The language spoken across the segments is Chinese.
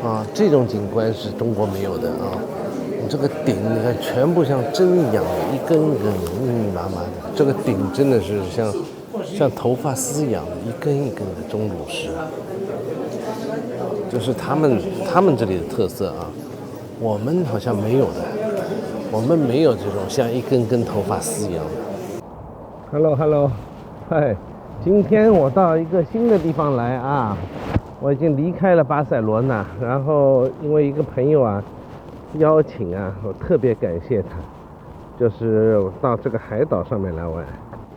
啊，这种景观是中国没有的啊。你这个顶，你看全部像针一样的，一根一根密密麻麻的。这个顶真的是像头发丝一样的，一根一根的钟乳石，就是他们这里的特色啊。我们好像没有的，我们没有这种像一根根头发丝一样的。Hello， 嗨，今天我到一个新的地方来啊。我已经离开了巴塞罗那，然后因为一个朋友啊邀请啊，我特别感谢他，就是我到这个海岛上面来玩。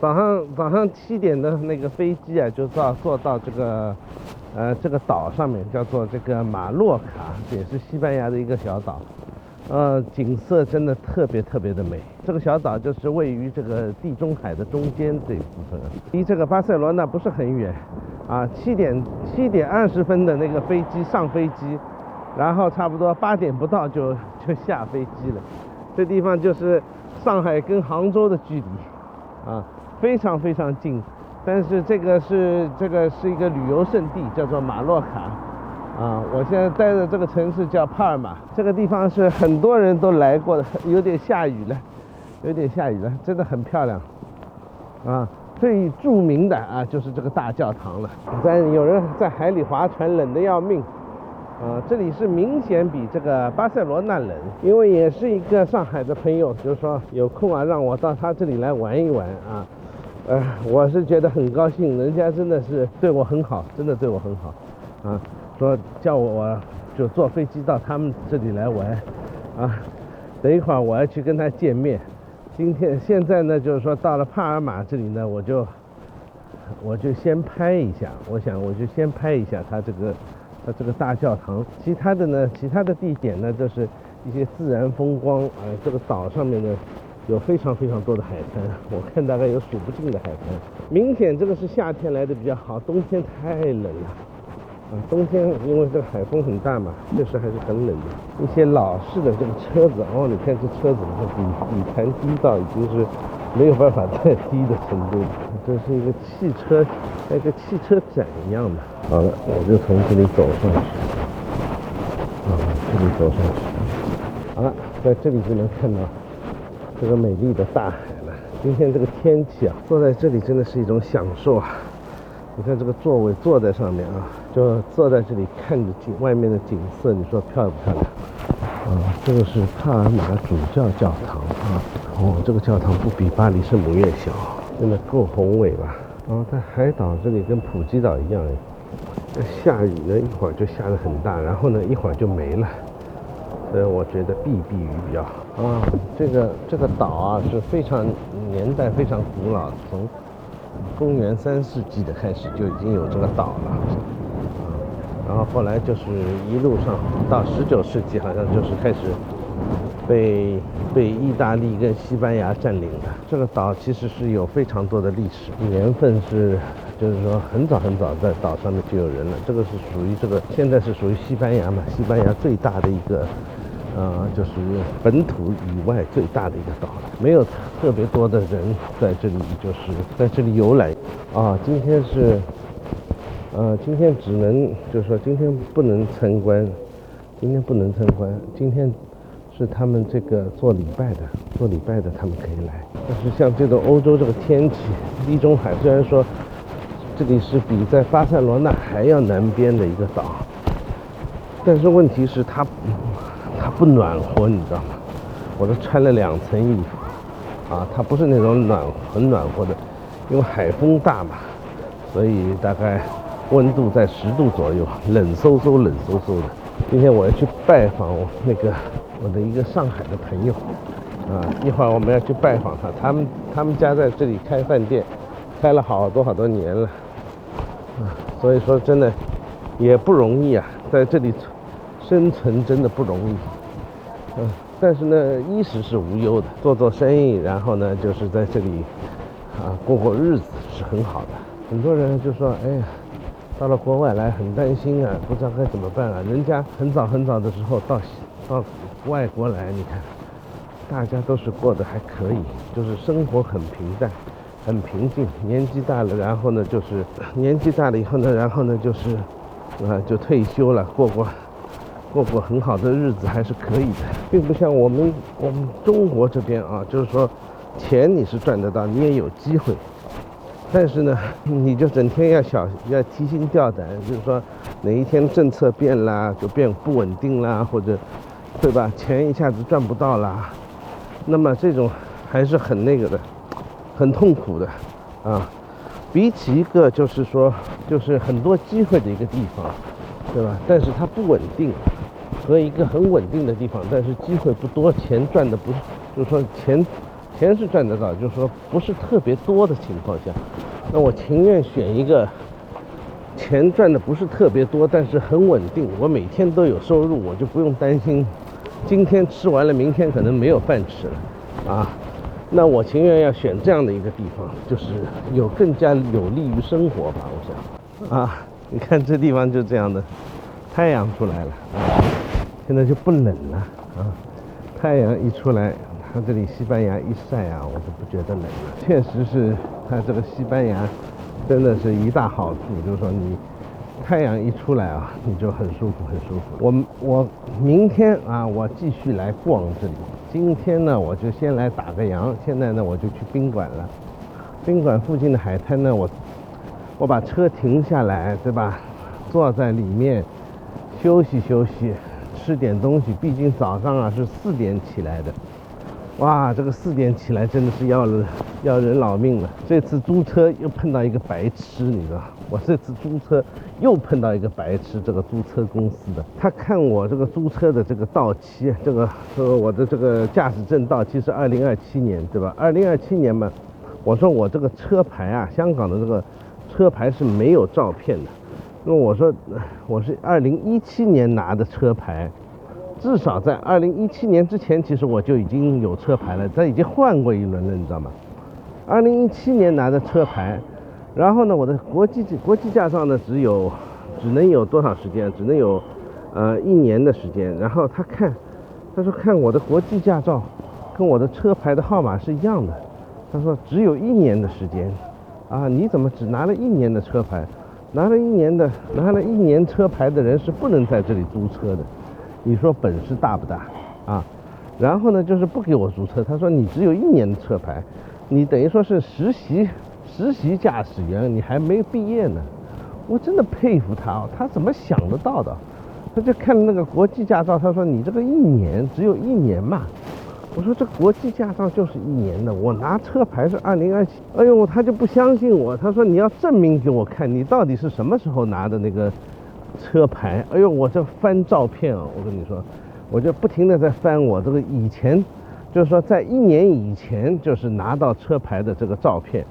早上7点的那个飞机啊，就坐到这个岛上面，叫做这个马洛卡，也是西班牙的一个小岛。景色真的特别的美。这个小岛就是位于这个地中海的中间这一部分，离这个巴塞罗那不是很远啊。7点20分的那个飞机上飞机，然后差不多8点不到就下飞机了。这地方就是上海跟杭州的距离啊，非常近。但是这个是一个旅游胜地，叫做马洛卡。我现在待的这个城市叫帕尔马，这个地方是很多人都来过的，有点下雨了，真的很漂亮啊。最著名的啊就是这个大教堂了，但有人在海里划船，冷得要命这里是明显比这个巴塞罗那冷，因为也是一个上海的朋友，就是说有空啊让我到他这里来玩一玩啊。我是觉得很高兴，人家真的是对我很好，真的对我很好啊。说叫我就坐飞机到他们这里来玩啊，等一会儿我要去跟他见面。现在呢，就是说到了帕尔马这里呢，我就先拍一下，我就先拍一下他这个大教堂。其他的地点呢，就是一些自然风光这个岛上面呢有非常多的海滩，我看大概有数不尽的海滩。明显这个是夏天来的比较好，冬天太冷了。冬天因为这个海风很大嘛，确实还是很冷的。一些老式的这个车子，你看这车子底盘低到已经是没有办法再低的程度了。这是一个汽车展一样的。好了，我就从这里走上去。这里走上去。好了，在这里就能看到这个美丽的大海了。今天这个天气啊，坐在这里真的是一种享受啊。你看这个座位坐在上面啊，就坐在这里看着外面的景色，你说漂不漂亮这个是帕尔马主教教堂这个教堂不比巴黎圣母院小，真的够宏伟吧。在海岛这里跟普吉岛一样，下雨呢一会儿就下得很大，然后呢一会儿就没了，所以我觉得避雨比较好这个岛啊是年代非常古老，从公元3世纪的开始就已经有这个岛了然后后来就是一路上到19世纪，好像就是开始被意大利跟西班牙占领的。这个岛其实是有非常多的历史，年份就是说很早在岛上面就有人了。这个是属于现在是属于西班牙嘛，西班牙最大的一个就是本土以外最大的一个岛了，没有特别多的人在这里，就是在这里游览今天只能就是说今天不能参观，今天是他们这个做礼拜的他们可以来。但是像这种欧洲这个天气，地中海虽然说这里是比在巴塞罗那还要南边的一个岛，但是问题是它不暖和，你知道吗？我都穿了2层衣服它不是那种很暖和的，因为海风大嘛，所以大概温度在10度左右，冷飕飕的。今天我要去拜访我的一个上海的朋友一会儿我们要去拜访他们家在这里开饭店，开了好多年了所以说真的也不容易在这里生存真的不容易但是呢衣食是无忧的，做生意，然后呢就是在这里过日子是很好的。很多人就说到了国外来很担心不知道该怎么办人家很早的时候到外国来，你看大家都是过得还可以，就是生活很平淡很平静。年纪大了以后呢就是就退休了，过过很好的日子还是可以的，并不像我们中国这边啊，就是说钱你是赚得到，你也有机会，但是呢，你就整天要提心吊胆，就是说哪一天政策变啦，就变不稳定啦，或者对吧，钱一下子赚不到啦，那么这种还是很那个的，很痛苦的啊。比起一个就是说就是很多机会的一个地方，对吧？但是它不稳定，和一个很稳定的地方，但是机会不多，钱赚的不是，就是说钱是赚得到，就是说不是特别多的情况下，那我情愿选一个钱赚的不是特别多，但是很稳定，我每天都有收入，我就不用担心今天吃完了，明天可能没有饭吃了啊。那我情愿要选这样的一个地方，就是有更加有利于生活吧，我想啊。你看这地方就这样的，太阳出来了啊，现在就不冷了啊。太阳一出来，它这里西班牙一晒啊，我就不觉得冷了。确实是它这个西班牙真的是一大好处，就是说你太阳一出来啊，你就很舒服很舒服。我明天啊，我继续来逛这里。今天呢，我就先来打个烊，现在呢我就去宾馆了。宾馆附近的海滩呢，我把车停下来，对吧？坐在里面休息休息，吃点东西。毕竟早上啊是4点起来的，哇，这个4点起来真的是要人老命了。这次租车又碰到一个白痴，你知道，我这次租车又碰到一个白痴，这个租车公司的，他看我这个租车的这个到期，我的这个驾驶证到期是2027年，对吧？2027年嘛，我说我这个车牌啊，香港的这个车牌是没有照片的。那我说我是2017年拿的车牌，至少在2017年之前，其实我就已经有车牌了，他已经换过一轮了，你知道吗？2017年拿的车牌，然后呢，我的国际驾照呢，只能有多少时间？只能有1年的时间。然后他说看我的国际驾照跟我的车牌的号码是一样的，他说只有1年的时间啊，你怎么只拿了1年的车牌？拿了1年车牌的人是不能在这里租车的。你说本事大不大啊？然后呢，就是不给我租车，他说你只有1年的车牌，你等于说是实习驾驶员，你还没毕业呢。我真的佩服他哦，他怎么想得到的？他就看那个国际驾照，他说你这个1年只有1年嘛。我说这国际驾照就是1年的，我拿车牌是2027。哎呦，他就不相信我，他说你要证明给我看，你到底是什么时候拿的那个车牌。哎呦，我这翻照片啊，我跟你说，我就不停的在翻我这个以前，就是说在1年以前就是拿到车牌的这个照片，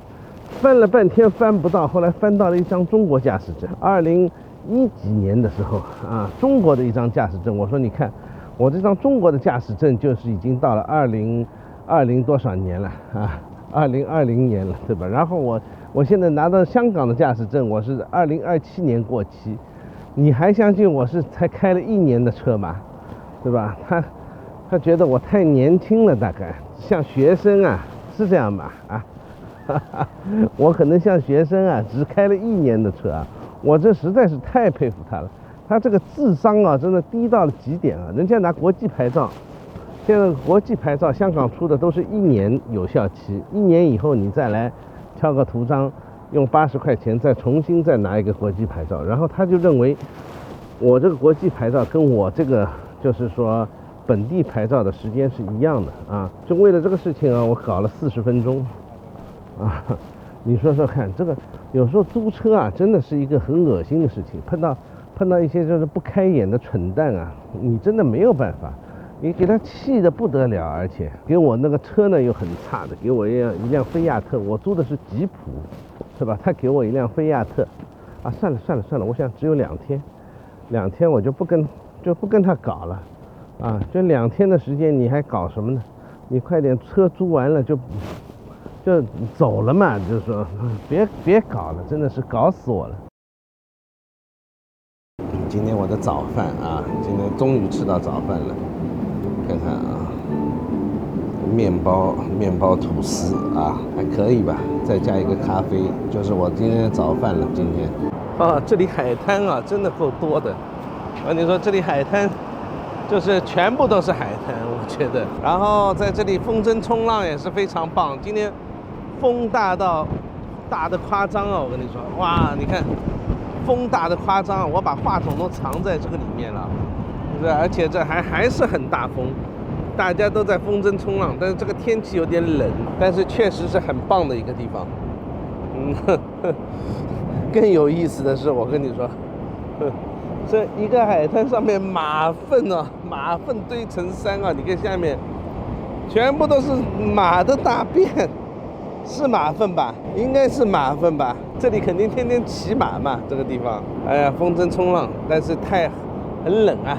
翻了半天翻不到，后来翻到了一张中国驾驶证，2010几年的时候啊，中国的一张驾驶证。我说你看我这张中国的驾驶证就是已经到了2020多少年了啊，2020年了，对吧？然后我现在拿到香港的驾驶证，我是2027年过期。你还相信我是才开了1年的车吗？对吧？他觉得我太年轻了，大概像学生啊，是这样吧？啊，我可能像学生啊，只开了1年的车啊，我这实在是太佩服他了。他这个智商啊，真的低到了极点啊！人家拿国际牌照，现在国际牌照香港出的都是1年有效期，1年以后你再来敲个图章，用80块钱再重新拿一个国际牌照，然后他就认为我这个国际牌照跟我这个就是说本地牌照的时间是一样的啊！就为了这个事情啊，我搞了40分钟啊！你说说看，这个有时候租车啊，真的是一个很恶心的事情，碰到一些就是不开眼的蠢蛋啊，你真的没有办法，你给他气得不得了，而且给我那个车呢又很差的，给我一辆菲亚特，我租的是吉普，是吧？他给我一辆菲亚特，啊，算了，我想只有2天，我就不跟他搞了，啊，就2天的时间，你还搞什么呢？你快点车租完了就走了嘛，就是说别搞了，真的是搞死我了。今天我的早饭啊，今天终于吃到早饭了。看看啊，面包吐司啊，还可以吧，再加一个咖啡，就是我今天的早饭了。今天啊，这里海滩啊真的够多的。啊，你说这里海滩就是全部都是海滩，我觉得。然后在这里风筝冲浪也是非常棒，今天风大到大的夸张啊！我跟你说，哇，你看风大的夸张，我把话筒都藏在这个里面了，对，而且这还是很大风，大家都在风筝冲浪，但是这个天气有点冷，但是确实是很棒的一个地方。更有意思的是，我跟你说，这一个海滩上面马粪啊，马粪堆成山啊！你看下面，全部都是马的大便，是马粪吧？应该是马粪吧？这里肯定天天骑马嘛，这个地方。哎呀，风筝冲浪，但是很冷啊。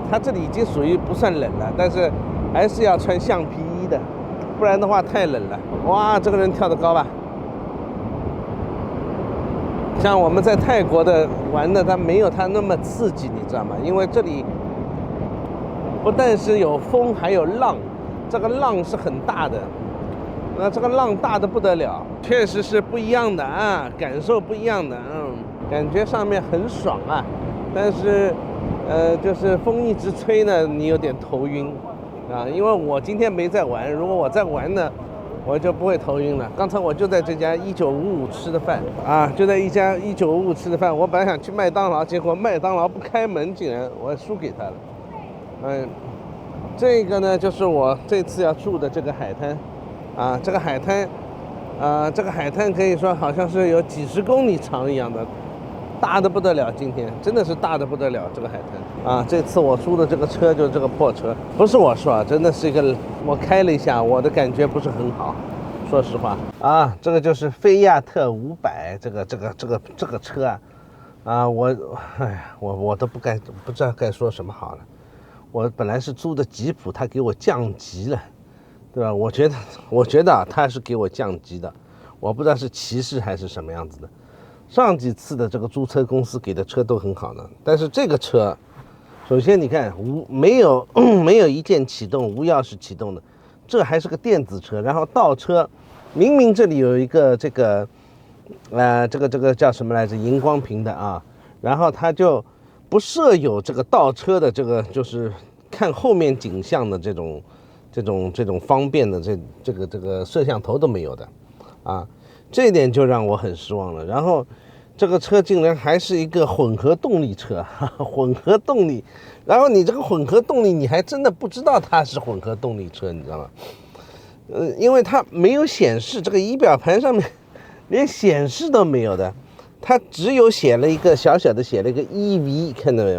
它这里已经属于不算冷了，但是还是要穿橡皮衣的，不然的话太冷了。哇，这个人跳得高吧？像我们在泰国的玩的，它没有它那么刺激，你知道吗？因为这里不但是有风，还有浪，这个浪是很大的，那这个浪大的不得了，确实是不一样的啊，感受不一样的，感觉上面很爽啊，但是就是风一直吹呢，你有点头晕啊，因为我今天没在玩，如果我在玩呢，我就不会头晕了。刚才我就在这家1955吃的饭啊，就在一家1955吃的饭。我本来想去麦当劳，结果麦当劳不开门，竟然我输给他了。这个呢就是我这次要住的这个海滩啊，这个海滩可以说好像是有几十公里长一样的，大的不得了。今天真的是大的不得了，这个海滩啊。这次我租的这个车就是这个破车，不是我说啊，真的是一个，我开了一下，我的感觉不是很好，说实话啊。这个就是菲亚特500这个车啊，我都不知道该说什么好了。我本来是租的吉普，他给我降级了，对吧？我觉得啊，他是给我降级的，我不知道是歧视还是什么样子的。上几次的这个租车公司给的车都很好的，但是这个车，首先你看没有一键启动，无钥匙启动的，这还是个电子车。然后倒车，明明这里有一个这个叫什么来着，荧光屏的啊，然后它就不设有这个倒车的这个就是看后面景象的这种方便的这个摄像头都没有的啊。这一点就让我很失望了。然后这个车竟然还是一个混合动力车，混合动力，然后你这个混合动力你还真的不知道它是混合动力车，你知道吗？因为它没有显示，这个仪表盘上面连显示都没有的，它只有写了一个小小的写了一个 EV， 看到没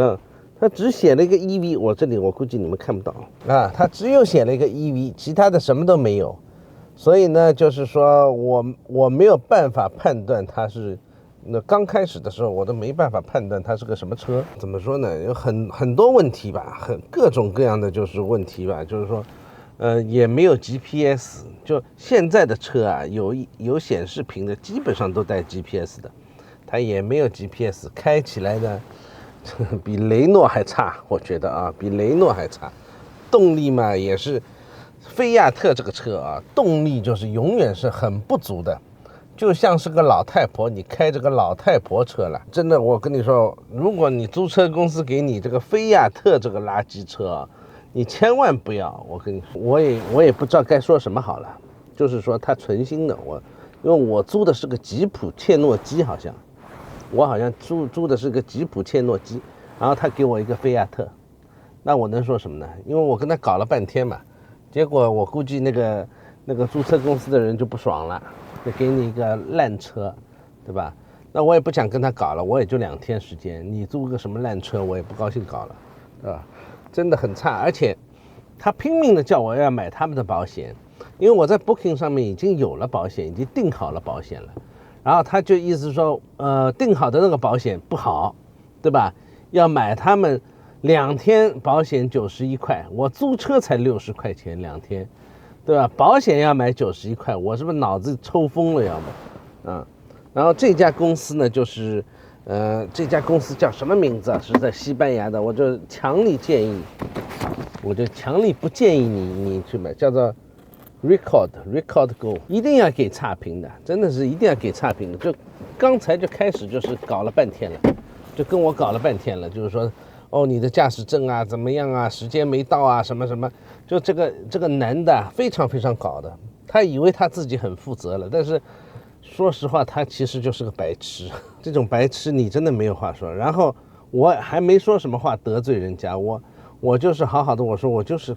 有？它只写了一个 EV， 我估计你们看不到啊，它只有写了一个 EV， 其他的什么都没有。所以呢，就是说我没有办法判断它是，那刚开始的时候我都没办法判断它是个什么车。怎么说呢？有很多问题吧，各种各样的就是问题吧。就是说，也没有 GPS， 就现在的车啊，有显示屏的，基本上都带 GPS 的，它也没有 GPS， 开起来呢，比雷诺还差，我觉得啊，比雷诺还差。动力嘛也是。菲亚特这个车啊，动力就是永远是很不足的，就像是个老太婆，你开这个老太婆车了。真的，我跟你说，如果你租车公司给你这个菲亚特这个垃圾车啊，你千万不要。我跟你说，我也不知道该说什么好了。就是说它纯新的，因为我租的是个吉普切诺基，我好像租的是个吉普切诺基，然后他给我一个菲亚特，那我能说什么呢？因为我跟他搞了半天嘛。结果我估计那个租车公司的人就不爽了，就给你一个烂车，对吧？那我也不想跟他搞了，我也就2天时间，你租个什么烂车，我也不高兴搞了，对吧？真的很差，而且他拼命的叫我要买他们的保险，因为我在 Booking 上面已经有了保险，已经订好了保险了，然后他就意思说，订好的那个保险不好，对吧？要买他们。2天保险91块，我租车才60块钱2天，对吧？保险要买91块，我是不是脑子抽风了要么？然后这家公司呢，就是这家公司叫什么名字啊？是在西班牙的，我就强力不建议你去买，叫做 Record Go， 一定要给差评的，真的是一定要给差评的。就刚才就开始就是搞了半天了，就跟我搞了半天了，就是说。哦，你的驾驶证啊怎么样啊，时间没到啊，什么什么，就这个男的非常非常搞的，他以为他自己很负责了，但是说实话，他其实就是个白痴。这种白痴你真的没有话说。然后我还没说什么话得罪人家，我就是好好的，我说我就是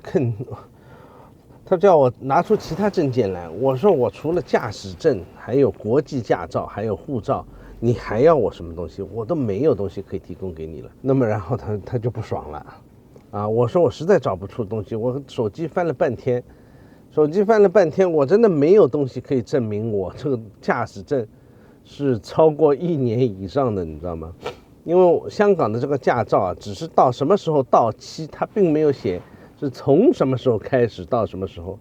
他叫我拿出其他证件来，我说我除了驾驶证，还有国际驾照，还有护照，你还要我什么东西？我都没有东西可以提供给你了。那么然后他就不爽了，啊，我说我实在找不出东西，我手机翻了半天，我真的没有东西可以证明我这个驾驶证是超过1年以上的，你知道吗？因为香港的这个驾照啊，只是到什么时候到期，它并没有写是从什么时候开始到什么时候。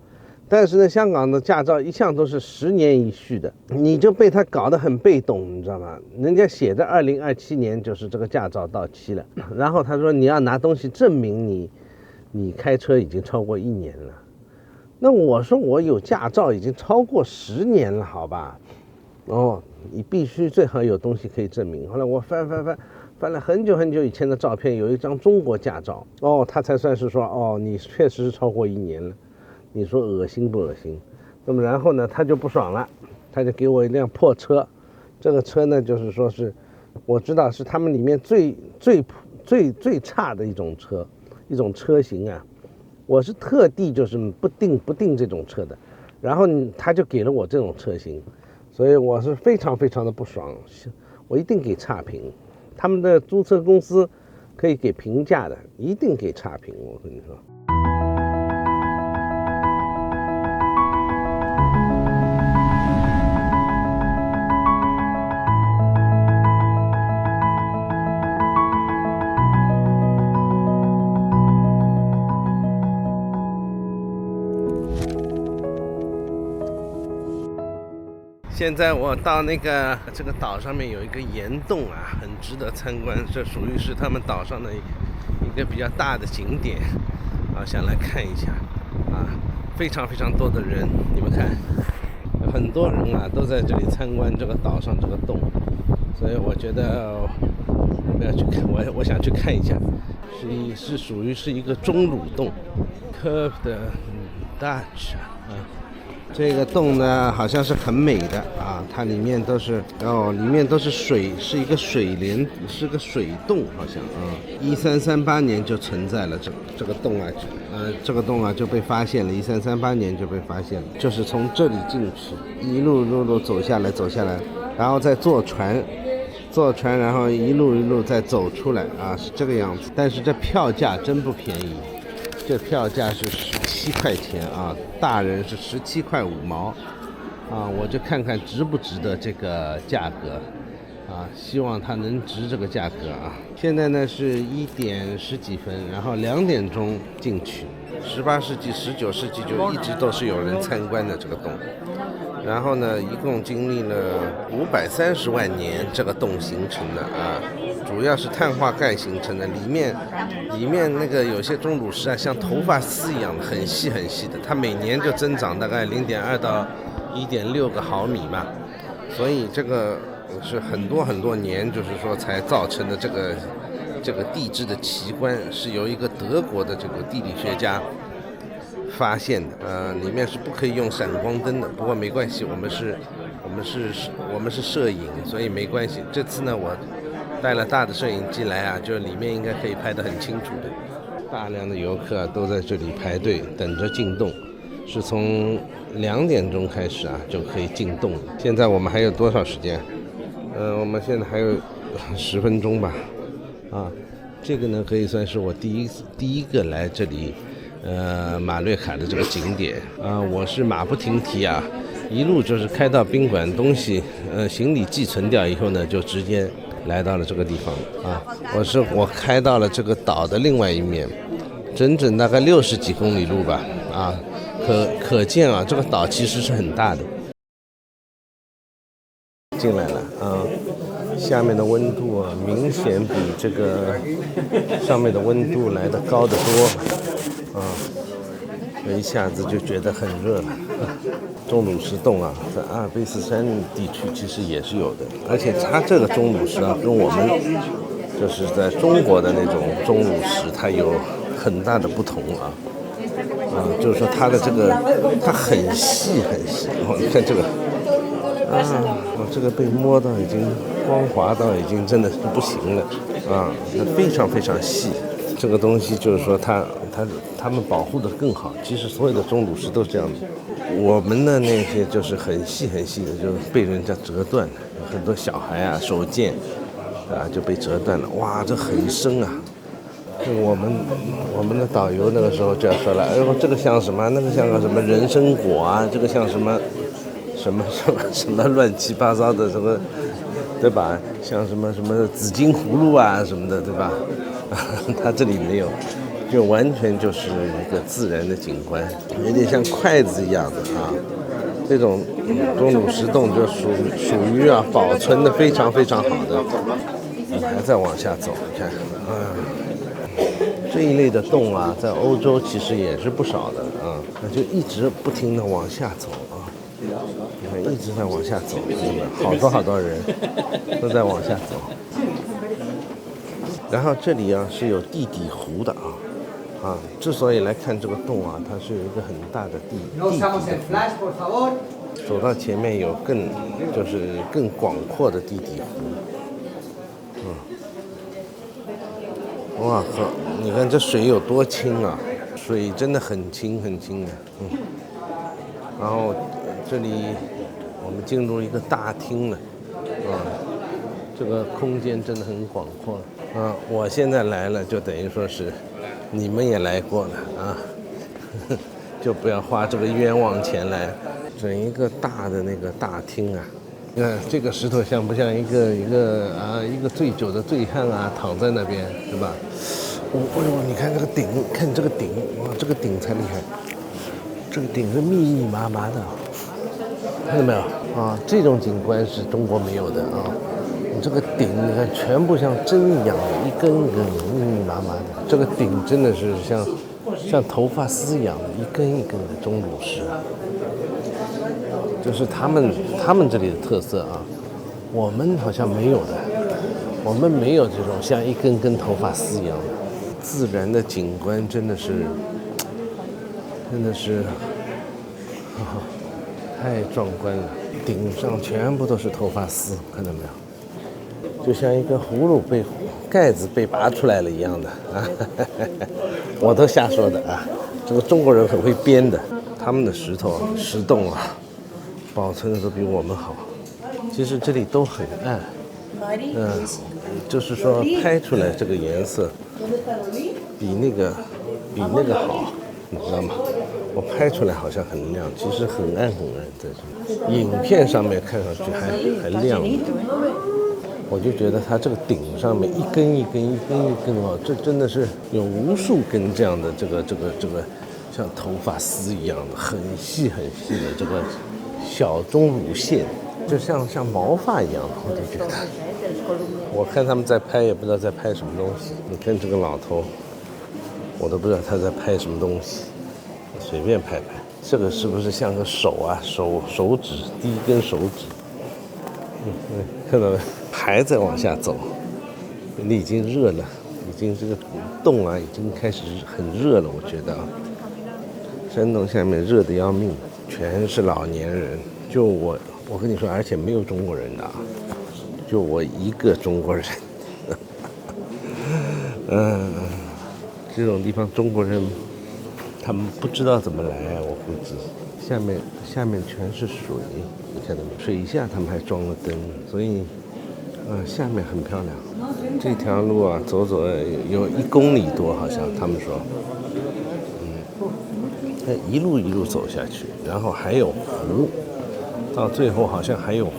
但是呢，香港的驾照一向都是10年一续的，你就被他搞得很被动，你知道吗？人家写的2027年就是这个驾照到期了，然后他说你要拿东西证明你开车已经超过1年了。那我说我有驾照已经超过10年了，好吧？哦，你必须最好有东西可以证明。后来我翻了很久很久以前的照片，有一张中国驾照，哦，他才算是说，哦，你确实是超过1年了。你说恶心不恶心？那么然后呢，他就不爽了，他就给我一辆破车。这个车呢，就是说是我知道是他们里面最差的一种车型啊。我是特地就是不定这种车的，然后他就给了我这种车型，所以我是非常非常的不爽，我一定给差评。他们的租车公司可以给评价的，一定给差评，我跟你说。现在我到这个岛上面有一个岩洞啊，很值得参观，这属于是他们岛上的一个比较大的景点啊，想来看一下啊，非常非常多的人，你们看，有很多人啊都在这里参观这个岛上这个洞，所以我觉得我们要去看，我想去看一下，是属于是一个钟乳洞 ，Curved Dutch 啊。这个洞呢，好像是很美的啊，它里面都是里面都是水，是一个水帘，是个水洞，好像啊。1338年就存在了这个洞啊，这个洞啊就被发现了，1338年就被发现了，就是从这里进去，一路走下来，然后再坐船，然后一路再走出来啊，是这个样子。但是这票价真不便宜。这票价是17块钱啊，大人是17块5毛啊，我就看看值不值得这个价格啊，希望它能值这个价格啊。现在呢是1点10几分，然后2点钟进去。18世纪、19世纪就一直都是有人参观的这个洞，然后呢，一共经历了530万年这个洞形成的啊。主要是碳化钙形成的，里面那个有些钟乳石啊，像头发丝一样的，很细很细的，它每年就增长大概0.2到1.6个毫米嘛，所以这个是很多年，就是说才造成的这个地质的奇观，是由一个德国的这个地理学家发现的，里面是不可以用闪光灯的，不过没关系，我们是摄影，所以没关系。这次呢，我带了大的摄影机来啊，就里面应该可以拍得很清楚的。大量的游客都在这里排队等着进洞，是从2点钟开始啊就可以进洞了。现在我们还有多少时间？我们现在还有10分钟吧。啊，这个呢可以算是我第一个来这里，马略卡的这个景点啊。我是马不停蹄啊，一路就是开到宾馆，东西行李寄存掉以后呢，就直接来到了这个地方啊。我开到了这个岛的另外一面，整大概60几公里路吧啊。可见啊，这个岛其实是很大的。进来了啊，下面的温度啊，明显比这个上面的温度来得高得多啊，一下子就觉得很热了。钟乳石洞啊，在阿尔卑斯山地区其实也是有的，而且它这个钟乳石啊，跟我们就是在中国的那种钟乳石，它有很大的不同啊。就是说它的这个它很细很细，你看这个这个被摸到已经光滑到已经真的是不行了非常非常细。这个东西就是说他们保护的更好，其实所有的钟乳石都是这样的。我们的那些就是很细很细的，就被人家折断了，很多小孩手贱就被折断了。哇，这很深啊！我们的导游那个时候就要说了，哎呦，这个像什么？那个像个什么人参果啊？这个像什么乱七八糟的什么，对吧？像什么紫金葫芦啊什么的，对吧？它这里没有，就完全就是一个自然的景观，有点像筷子一样的这种钟乳石洞就属于保存的非常非常好的。还在往下走，你看这一类的洞在欧洲其实也是不少的就一直不停的往下走你看一直在往下走，好多人都在往下走。然后这里是有地底湖的之所以来看这个洞它是有一个很大的地底湖，走到前面有更广阔的地底湖。哇呵，你看这水有多清啊！水真的很清很清的。然后这里我们进入一个大厅了这个空间真的很广阔我现在来了就等于说是你们也来过了就不要花这个冤枉钱来。整一个大的那个大厅你看这个石头像不像一个醉酒的醉汉躺在那边，是吧？你看这个顶，看这个顶，哇，这个顶才厉害，这个顶是密密麻麻的，看到没有这种景观是中国没有的你这个顶，你看全部像针一样的，一根一根密密麻麻的，这个顶真的是像头发丝一样的，一根一根的钟乳石。就是他们这里的特色我们好像没有的，我们没有这种像一根根头发丝一样的自然的景观，真的是太壮观了。顶上全部都是头发丝，看到没有？就像一个葫芦盖子被拔出来了一样的我都瞎说的这个中国人很会编的，他们的石洞保存的都比我们好。其实这里都很暗就是说拍出来这个颜色比那个好，你知道吗？我拍出来好像很亮，其实很暗在这里。影片上面看上去还亮，我就觉得它这个顶上面一根一根这真的是有无数根这样的这个像头发丝一样的很细很细的这个小钟乳线，就像毛发一样的，我就觉得。我看他们在拍，也不知道在拍什么东西。你看这个老头，我都不知道他在拍什么东西，随便拍。这个是不是像个手手指，第一根手指？看到没？还在往下走，你已经热了，已经这个洞已经开始很热了，我觉得山洞下面热得要命，全是老年人。就我跟你说，而且没有中国人的就我一个中国人。这种地方中国人他们不知道怎么来我估计。下面全是水，你看到没？水下他们还装了灯，所以下面很漂亮。这条路走有1公里多，好像他们说。一路走下去，然后还有湖，到最后好像还有湖，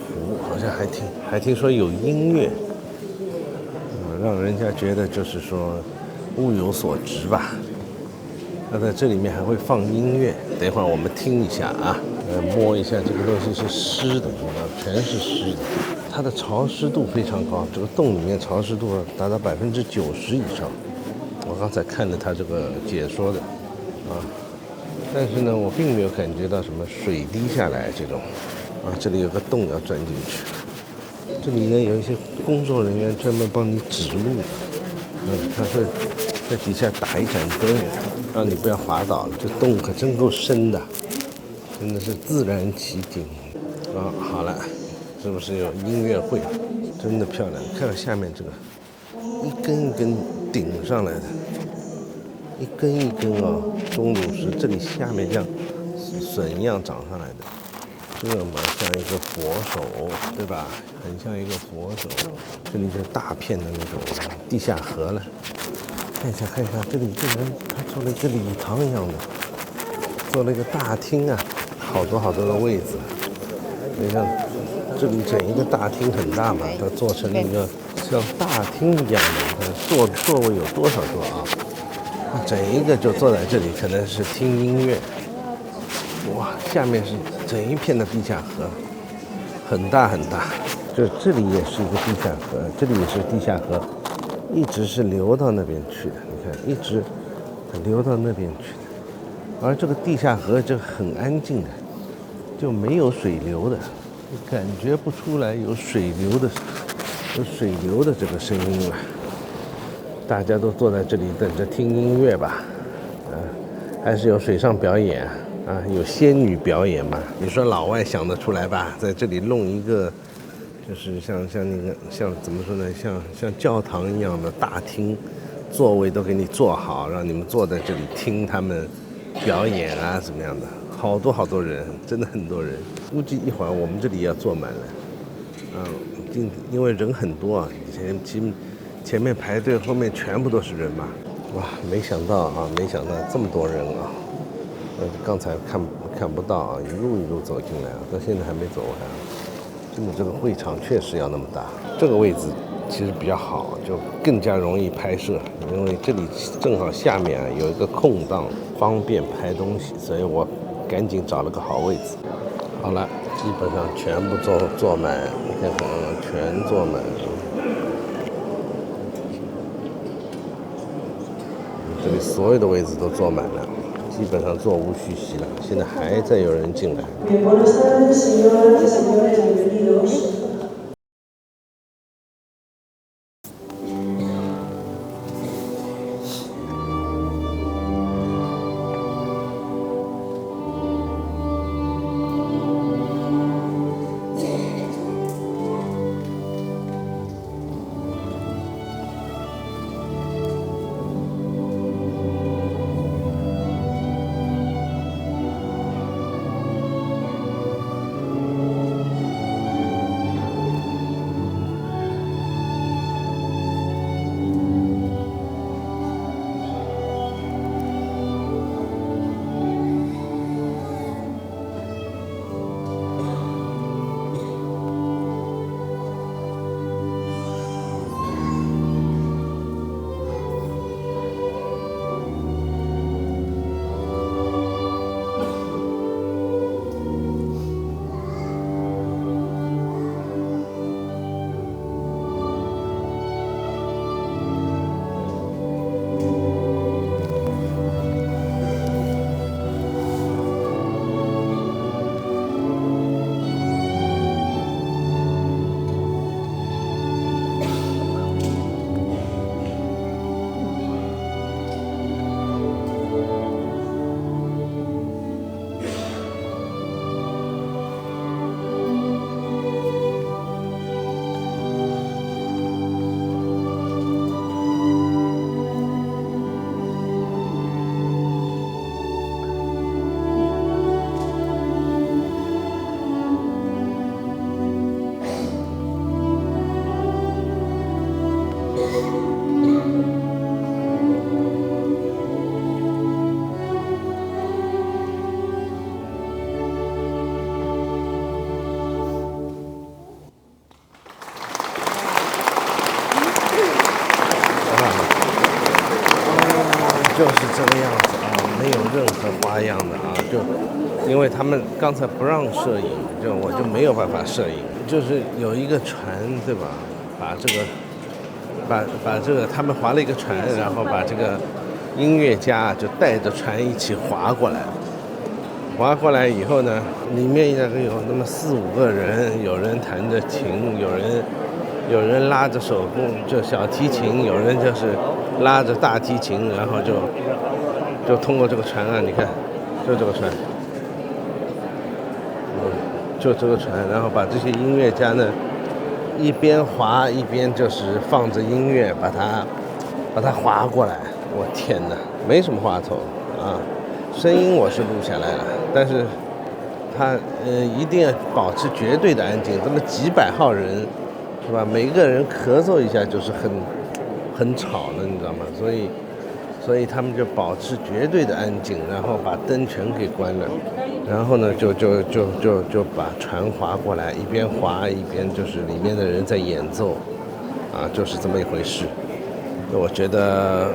好像还听说有音乐，让人家觉得就是说物有所值吧。那在这里面还会放音乐，等一会儿我们听一下摸一下这个东西是湿的，全是湿的，它的潮湿度非常高，这个洞里面潮湿度达到90%以上。我刚才看了它这个解说的但是呢，我并没有感觉到什么水滴下来这种这里有个洞要钻进去，这里呢有一些工作人员专门帮你指路，他会在底下打一盏灯，让你不要滑倒。这洞可真够深的，真的是自然奇景。好了，是不是有音乐会？真的漂亮，看到下面这个一根一根顶上来的，一根一根钟乳石，这里下面像笋一样长上来的，这个蛮像一个佛手，对吧？很像一个佛手。这里就大片的那种地下河了。看一下，这里这人他做了一个礼堂一样的，做了一个大厅啊，好多的位置。你看，这里整一个大厅很大嘛，它做成了一个像大厅一样的，座位有多少座啊？整一个就坐在这里，可能是听音乐。哇，下面是整一片的地下河，很大。这里也是一个地下河，这里也是地下河，一直是流到那边去的。你看，一直流到那边去的。而这个地下河就很安静的，就没有水流的，感觉不出来有水流的这个声音了。大家都坐在这里等着听音乐吧，还是有水上表演啊，有仙女表演嘛？你说老外想得出来吧？在这里弄一个，就是像那个怎么说呢？像教堂一样的大厅，座位都给你坐好，让你们坐在这里听他们表演啊，怎么样的？好多人，真的很多人，估计一会儿我们这里要坐满了，因为人很多啊，前面排队，后面全部都是人嘛。哇，没想到这么多人啊！刚才看不到啊，一路走进来啊，到现在还没走完。真的，这个会场确实要那么大。这个位置其实比较好，就更加容易拍摄，因为这里正好下面有一个空档，方便拍东西，所以我赶紧找了个好位置。好了，基本上全部坐满，你看看，全坐满。这里所有的位置都坐满了，基本上座无虚席了。现在还在有人进来。就是这个样子啊，没有任何花样的啊，就因为他们刚才不让摄影，我就没有办法摄影。就是有一个船，对吧？把这个他们划了一个船，然后把这个音乐家就带着船一起划过来，划过来以后呢，里面大概有那么4、5个人，有人弹着琴，有人拉着手工就小提琴，有人就是拉着大提琴，然后就通过这个船啊，你看，就这个船，就这个船，然后把这些音乐家呢一边划一边就是放着音乐，把它划过来。我天哪，没什么话头啊，声音我是录下来了，但是他一定要保持绝对的安静，这么几百号人，是吧？每个人咳嗽一下就是很吵了，你知道吗？所以他们就保持绝对的安静，然后把灯全给关了，然后呢就把船划过来，一边划一边就是里面的人在演奏，啊，就是这么一回事。我觉得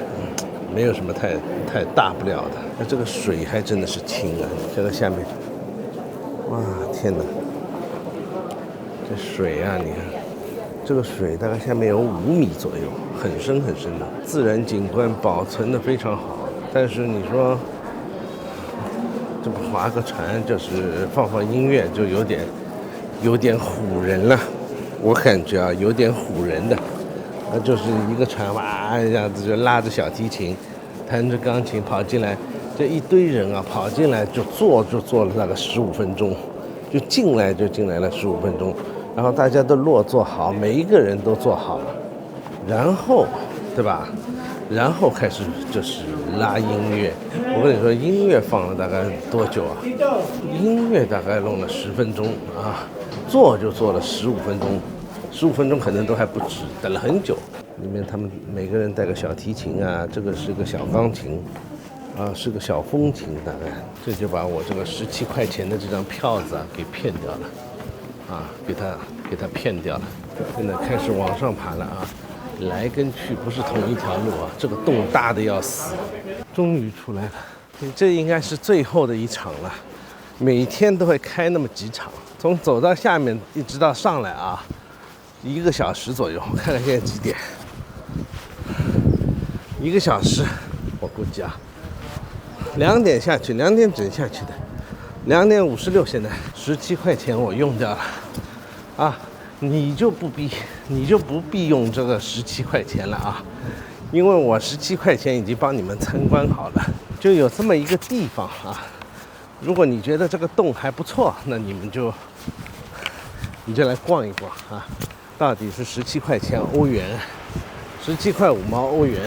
没有什么太大不了的。那这个水还真的是清啊，看到下面，哇，天哪！这水啊，你看，这个水大概下面有5米左右，很深很深的，自然景观保存的非常好。但是你说这不划个船，就是放音乐，就有点唬人了。我感觉啊，有点唬人的。就是一个船哇，这样子就拉着小提琴，弹着钢琴跑进来，这一堆人啊跑进来就坐了大概15分钟，就进来了15分钟，然后大家都落座好，每一个人都坐好了，然后对吧？然后开始就是拉音乐。我跟你说，音乐放了大概多久啊？音乐大概弄了10分钟啊，坐了15分钟。15分钟可能都还不止，等了很久。里面他们每个人带个小提琴啊，这个是个小钢琴，啊，是个小风琴，大概这就把我这个17块钱的这张票子啊给骗掉了，啊，给他骗掉了。现在开始往上爬了啊，来跟去不是同一条路啊，这个洞大的要死。终于出来了，这应该是最后的一场了。每天都会开那么几场，从走到下面一直到上来啊。1个小时左右，我看看现在几点？1个小时，我估计啊，2点下去，2点整下去的，2点56，现在17块钱我用掉了，啊，你就不必用这个17块钱了啊，因为我17块钱已经帮你们参观好了，就有这么一个地方啊。如果你觉得这个洞还不错，那你就来逛一逛啊。到底是17块钱欧元，17块5毛欧元，